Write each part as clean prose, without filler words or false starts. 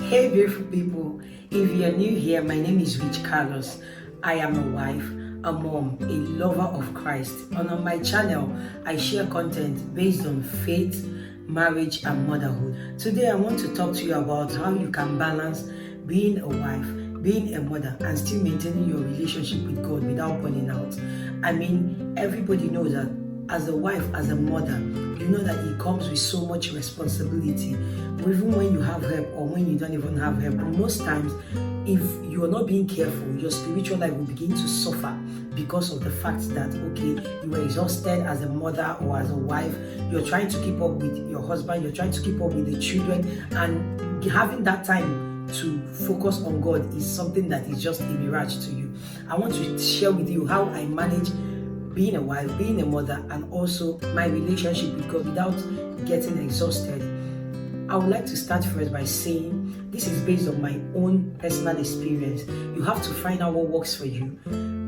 Hey beautiful people, if you're new here, my name is Rich Carlos. I am a wife, a mom, a lover of Christ, and on my channel I share content based on faith, marriage and motherhood. Today I want to talk to you about how you can balance being a wife, being a mother and still maintaining your relationship with God without burning out. I mean, everybody knows that as a wife, as a mother, you know that it comes with so much responsibility, even when you have help or when you don't even have help. But most times, if you are not being careful, your spiritual life will begin to suffer because of the fact that, okay, you were exhausted as a mother or as a wife, you're trying to keep up with your husband, you're trying to keep up with the children, and having that time to focus on God is something that is just a mirage to you. I want to share with you how I manage being a wife, being a mother, and also my relationship with God without getting exhausted. I would like to start first by saying this is based on my own personal experience. You have to find out what works for you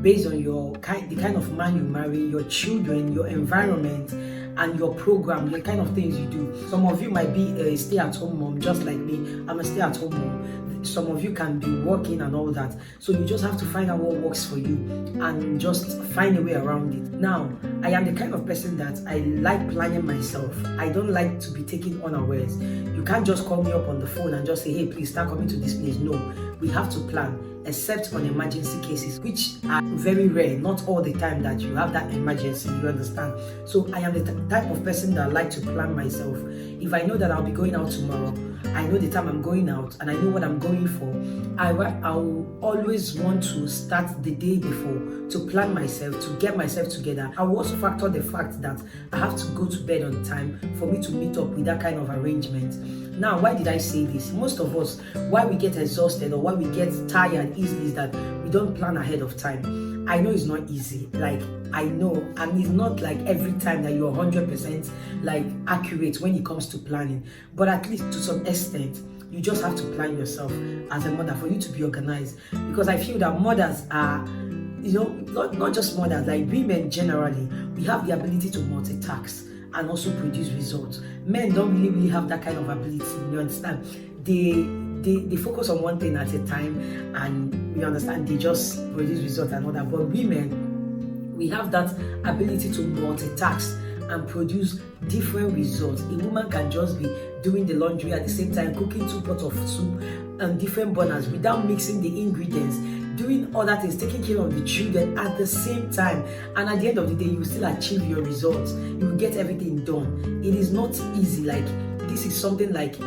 based on the kind of man you marry, your children, your environment, and your program, the kind of things you do. Some of you might be a stay-at-home mom, just like me. I'm a stay-at-home mom. Some of you can be working and all that. So you just have to find out what works for you and just find a way around it. Now, I am the kind of person that I like planning myself. I don't like to be taken unawares. You can't just call me up on the phone and just say, hey, please start coming to this place. No, we have to plan, except on emergency cases, which are very rare, not all the time that you have that emergency, you understand? So I am the type of person that I like to plan myself. If I know that I'll be going out tomorrow, I know the time I'm going out and I know what I'm going for, I will always want to start the day before to plan myself, to get myself together. I will also factor the fact that I have to go to bed on time for me to meet up with that kind of arrangement. Now, why did I say this? Most of us, why we get exhausted or why we get tired easily is that we don't plan ahead of time. I know it's not easy, like I know, and it's not like every time that you're 100% like accurate when it comes to planning, but at least to some extent, you just have to plan yourself as a mother for you to be organized. Because I feel that mothers are, not just mothers, like women generally, we have the ability to multitask and also produce results. Men don't really have that kind of ability, you understand? They focus on one thing at a time and you understand, they just produce results and all that. But women, we have that ability to multitask and produce different results. A woman can just be doing the laundry at the same time, cooking 2 pots of soup and different burners without mixing the ingredients, doing other things, taking care of the children at the same time, and at the end of the day, you will still achieve your results. You will get everything done. It is not easy. Like, this is something like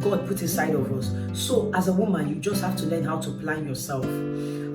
God put inside of us. So as a woman, you just have to learn how to plan yourself.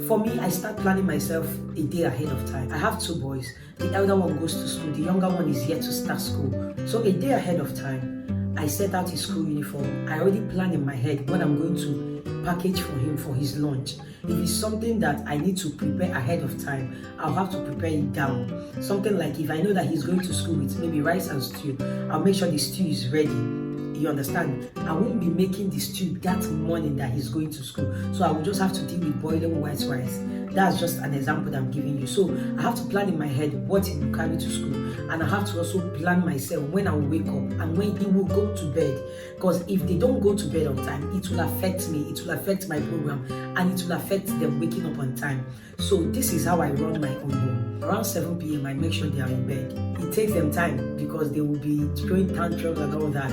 For me, I start planning myself a day ahead of time. I have 2 boys. The elder one goes to school. The younger one is yet to start school. So a day ahead of time, I set out his school uniform. I already plan in my head what I'm going to package for him for his lunch. If it's something that I need to prepare ahead of time, I'll have to prepare it down. Something like if I know that he's going to school with maybe rice and stew, I'll make sure the stew is ready. You understand? I won't be making the stew that morning that he's going to school. So I will just have to deal with boiling white rice. That's just an example that I'm giving you. So I have to plan in my head what he will carry to school. And I have to also plan myself when I will wake up and when he will go to bed. Because if they don't go to bed on time, it will affect me. It will affect my program. And it will affect them waking up on time. So this is how I run my own home. Around 7 p.m. I make sure they are in bed. It takes them time because they will be throwing tantrums and all that.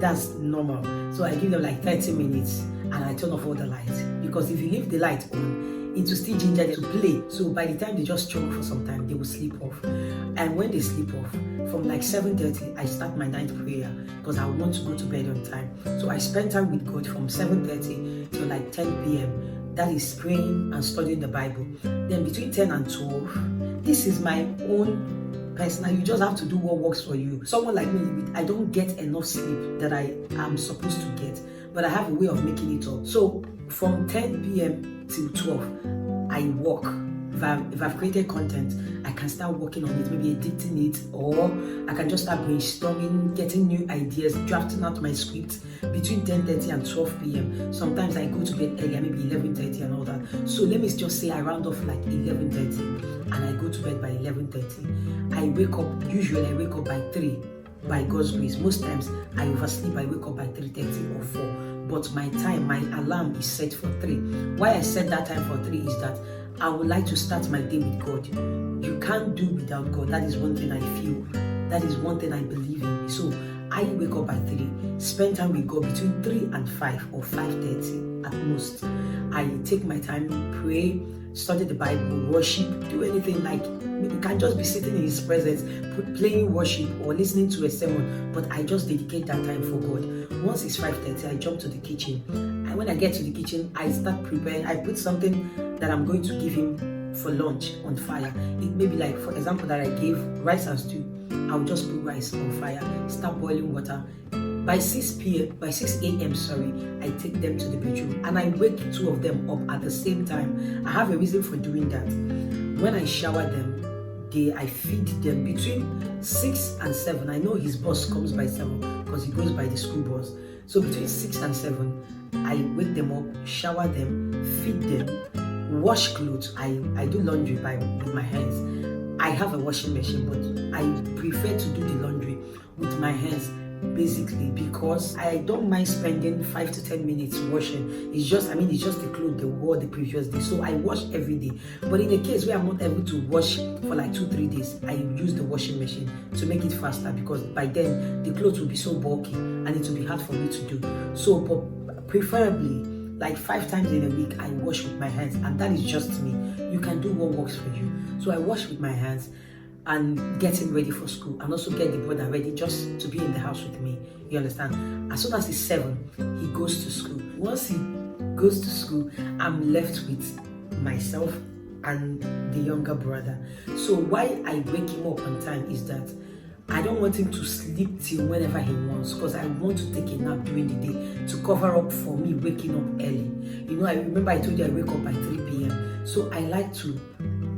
That's normal. So I give them like 30 minutes and I turn off all the lights. Because if you leave the light on, it will still ginger them to play. So by the time they just choke for some time, they will sleep off. And when they sleep off, from like 7:30, I start my night prayer because I want to go to bed on time. So I spend time with God from 7:30 to like 10 p.m. That is praying and studying the Bible. Then between 10 and 12, this is my own personal. You just have to do what works for you. Someone like me, I don't get enough sleep that I am supposed to get, but I have a way of making it up. So from 10 p.m. till 12, I work. If I've created content, I can start working on it, maybe editing it, or I can just start brainstorming, getting new ideas, drafting out my script between 10:30 and 12 p.m. Sometimes I go to bed earlier, maybe 11:30 and all that. So let me just say I round off like 11:30 and I go to bed by 11:30. Usually I wake up by 3 by God's grace. Most times I oversleep, I wake up by 3:30 or 4. but my time, my alarm is set for 3. Why I set that time for 3 is that I would like to start my day with God. You can't do without God. That is one thing I feel. That is one thing I believe in. So I wake up by 3, spend time with God between 3 and 5 or 5:30 at most. I take my time, pray, study the Bible, worship, do anything. Like, you can just be sitting in His presence, playing worship or listening to a sermon, but I just dedicate that time for God. Once it's 5:30, I jump to the kitchen. And when I get to the kitchen, I start preparing. I put something that I'm going to give him for lunch on fire. It may be like, for example, that I gave rice and stew. I'll just put rice on fire, start boiling water. By 6 a.m., I take them to the bedroom and I wake 2 of them up at the same time. I have a reason for doing that. When I shower them, I feed them between 6 and 7. I know his bus comes by 7 because he goes by the school bus. So between 6 and 7, I wake them up, shower them, feed them, wash clothes. I do laundry with my hands. I have a washing machine, but I prefer to do the laundry with my hands, basically, because I don't mind spending 5 to 10 minutes washing. It's just the clothes they wore the previous day, so I wash every day. But in a case where I'm not able to wash for like 2-3 days, I use the washing machine to make it faster, because by then the clothes will be so bulky and it will be hard for me to do. So, but preferably, like 5 times in a week, I wash with my hands, and that is just me. You can do what works for you. So I wash with my hands and get him ready for school, and also get the brother ready just to be in the house with me. You understand? As soon as he's 7, he goes to school. Once he goes to school, I'm left with myself and the younger brother. So why I wake him up on time is that I don't want him to sleep till whenever he wants, because I want to take a nap during the day to cover up for me waking up early. You know, I remember I told you I wake up by 3 p.m. So I like to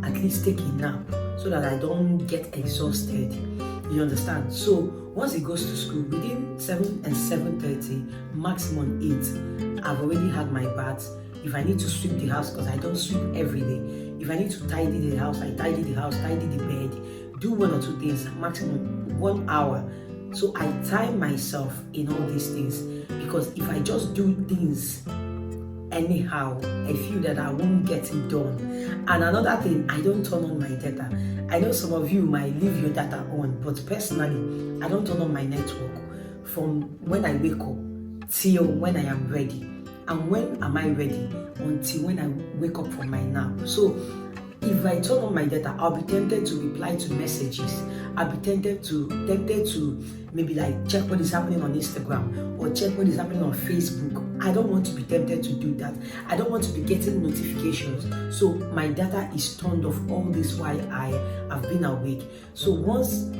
at least take a nap so that I don't get exhausted. You understand? So once he goes to school, within 7 and 7:30, maximum 8, I've already had my bath. If I need to sweep the house, because I don't sweep every day. If I need to tidy the house, I tidy the house, tidy the bed, do 1 or 2 things, maximum 1 hour. So I time myself in all these things, because if I just do things anyhow, I feel that I won't get it done. And another thing, I don't turn on my data. I know some of you might leave your data on, but personally, I don't turn on my network from when I wake up till when I am ready. And when am I ready? Until when I wake up from my nap. So if I turn on my data, I'll be tempted to reply to messages. I'll be tempted to maybe like check what is happening on Instagram or check what is happening on Facebook. I don't want to be tempted to do that. I don't want to be getting notifications. So my data is turned off all this while I have been awake. So once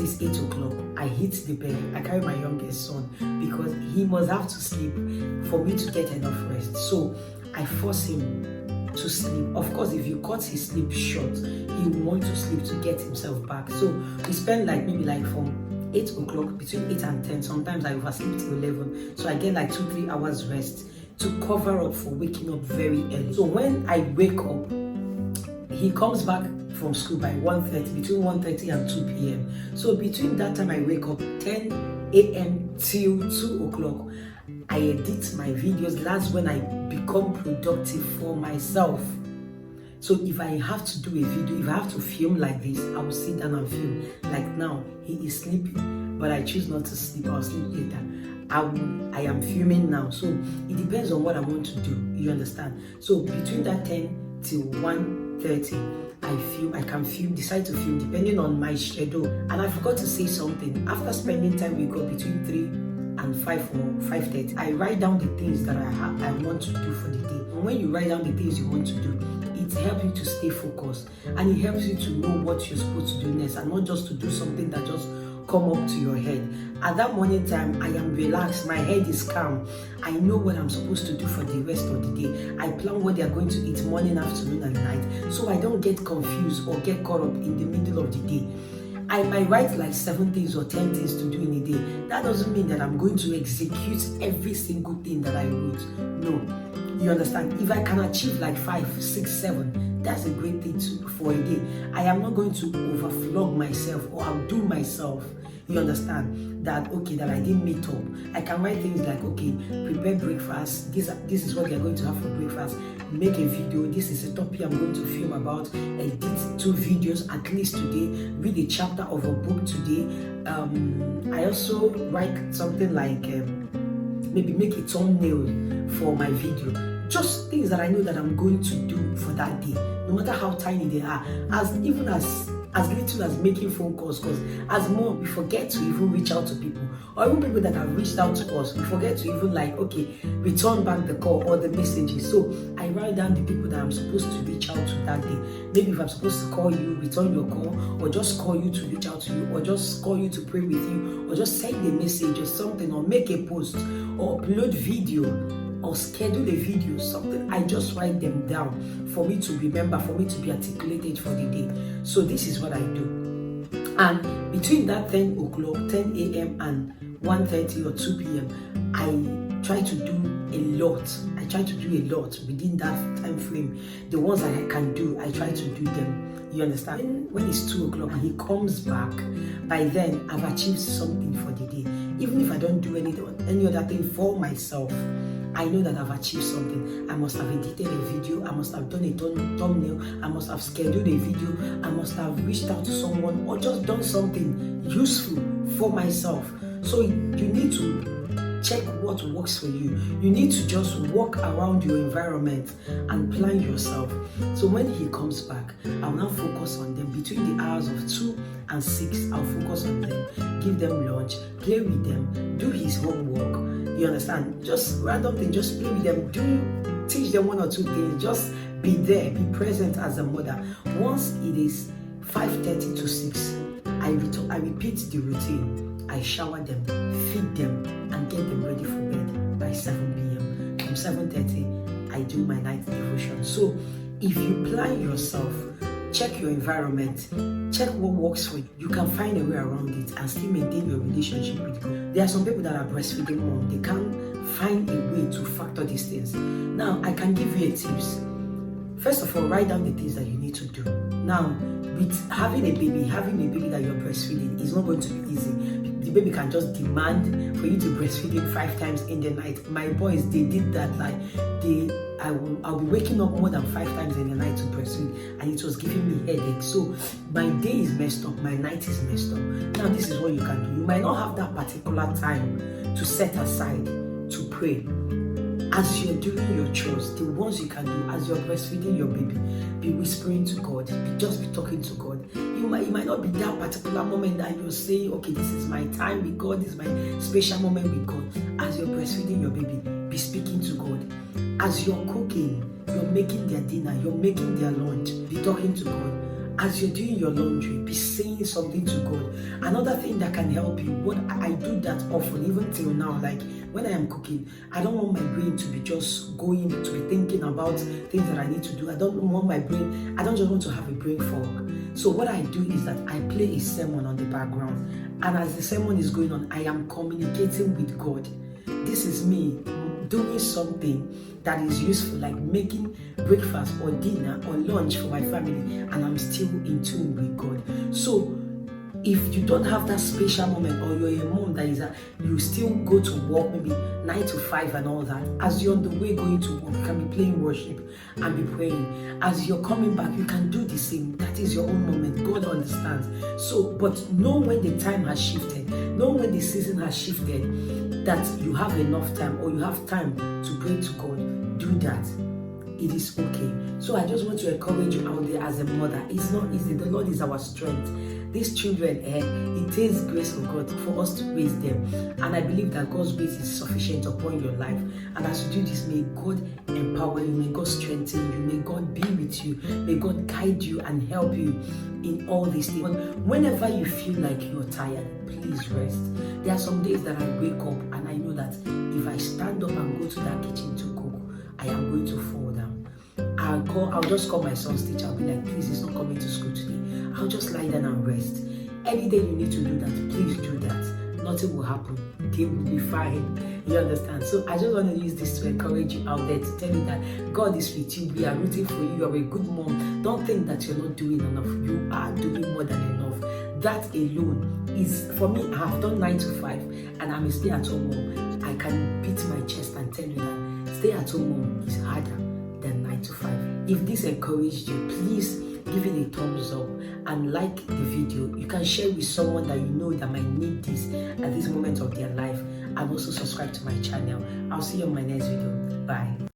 it's 8 o'clock, I hit the bed. I carry my youngest son because he must have to sleep for me to get enough rest. So I force him to sleep. Of course, if you cut his sleep short, he will want to sleep to get himself back. So we spend maybe from 8 o'clock, between 8 and 10. Sometimes I oversleep till 11. So I get 2-3 hours rest to cover up for waking up very early. So when I wake up, he comes back from school by 1:30, between 1:30 and 2 p.m. So between that time I wake up, 10 a.m. till 2 o'clock, I edit my videos. That's when I become productive for myself. So if I have to do a video, if I have to film like this, I will sit down and film. Like now, he is sleeping, but I choose not to sleep. I'll sleep later. I am filming now. So it depends on what I want to do. You understand? So between that 10 till 1:30, I can film, decide to film depending on my schedule. And I forgot to say something. After spending time with God between 3 and 5 or 5:30, I write down the things that I want to do for the day. And when you write down the things you want to do, it helps you to stay focused, and it helps you to know what you're supposed to do next, and not just to do something that just come up to your head. At that morning time, I am relaxed, my head is calm. I know what I'm supposed to do for the rest of the day. I plan what they are going to eat morning, afternoon, and night, so I don't get confused or get caught up in the middle of the day. I might write 7 things or 10 things to do in a day. That doesn't mean that I'm going to execute every single thing that I wrote. No. You understand? If I can achieve like 5, 6, 7, that's a great thing for a day. I am not going to overflog myself or outdo myself. You understand that, okay, that I didn't meet up. I can write things like, okay, prepare breakfast. This is what you're going to have for breakfast. Make a video. This is a topic I'm going to film about. Edit 2 videos at least today. Read a chapter of a book today. I also write something like maybe make a thumbnail for my video. Just things that I know that I'm going to do for that day, no matter how tiny they are, as little as making phone calls, because as more we forget to even reach out to people, or even people that have reached out to us, we forget to even return back the call or the messages. So I write down the people that I'm supposed to reach out to that day. Maybe if I'm supposed to call you, return your call, or just call you to reach out to you, or just call you to pray with you, or just send a message or something, or make a post, or upload video, or schedule a video, something. I just write them down for me to remember, for me to be articulated for the day. So this is what I do. And between that 10 o'clock, 10 a.m. and 1:30 or 2 p.m., I try to do a lot. I try to do a lot within that time frame. The ones that I can do, I try to do them. You understand? When it's 2 o'clock and he comes back, by then I've achieved something for the day. Even if I don't do any other thing for myself, I know that I've achieved something. I must have edited a video, I must have done a thumbnail, I must have scheduled a video, I must have reached out to someone, or just done something useful for myself. So you need to check what works for you. You need to just walk around your environment and plan yourself. So when he comes back, I'll now focus on them. Between the hours of 2 and 6, I'll focus on them, give them lunch, play with them, do his homework. You understand? Just random thing, just play with them, teach them 1 or 2 things, just be there, be present as a mother. Once it is 5:30 to 6, I repeat the routine. I shower them, feed them, and get them ready for bed by 7 p.m. From 7:30, I do my night devotion. So if you plan yourself, check your environment, check what works for you, you can find a way around it and still maintain your relationship with God. There are some people that are breastfeeding mom, they can't find a way to factor these things. Now, I can give you a tips. First of all, write down the things that you need to do. Now, with having a baby that you're breastfeeding is not going to be easy. The baby can just demand for you to breastfeed him 5 times in the night. My boys, they did that. I'll be waking up more than 5 times in the night to breastfeed, and it was giving me headache. So my day is messed up, my night is messed up. Now this is what you can do. You might not have that particular time to set aside to pray. As you're doing your chores, the ones you can do, as you're breastfeeding your baby, be whispering to God, just be talking to God. It might not be that particular moment that you're saying, okay, this is my time with God, this is my special moment with God. As you're breastfeeding your baby, be speaking to God. As you're cooking, you're making their dinner, you're making their lunch, be talking to God. As you're doing your laundry, be saying something to God. Another thing that can help you, what I do that often, even till now, like when I am cooking, I don't want my brain to be just going to be thinking about things that I need to do. I don't just want to have a brain fog. So what I do is that I play a sermon on the background, and as the sermon is going on, I am communicating with God. This is me doing something that is useful, like making breakfast or dinner or lunch for my family, and I'm still in tune with God. So if you don't have that special moment, or you're a mom that you still go to work maybe 9 to 5 and all that, as you're on the way going to work, you can be playing worship and be praying. As you're coming back, you can do the same. That is your own moment. God understands. So, but know when the time has shifted, know when the season has shifted, that you have enough time, or you have time to pray to God. Do that. It is okay. So I just want to encourage you out there as a mother. It's not easy. The Lord is our strength. These children, it takes grace of God for us to raise them. And I believe that God's grace is sufficient upon your life. And as you do this, may God empower you. May God strengthen you. May God be with you. May God guide you and help you in all these things. Whenever you feel like you're tired, please rest. There are some days that I wake up and I know that if I stand up and go to that kitchen to cook, I am going to fall down. I'll just call my son's teacher. I'll be like, please, he's not coming to school today. I'll just lie down and rest. Any day you need to do that, please do that. Nothing will happen. They will be fine. You understand? So I just want to use this to encourage you out there, to tell you that God is with you. We are rooting for you. You are a good mom. Don't think that you're not doing enough. You are doing more than enough. That alone is, for me, I have done 9 to 5 and I'm a stay-at-home mom. I can beat my chest and tell you that stay-at-home mom is harder than 9 to 5. If this encouraged you, please give it a thumbs up and like the video. You can share with someone that you know that might need this at this moment of their life, and also subscribe to my channel. I'll see you on my next video. Bye.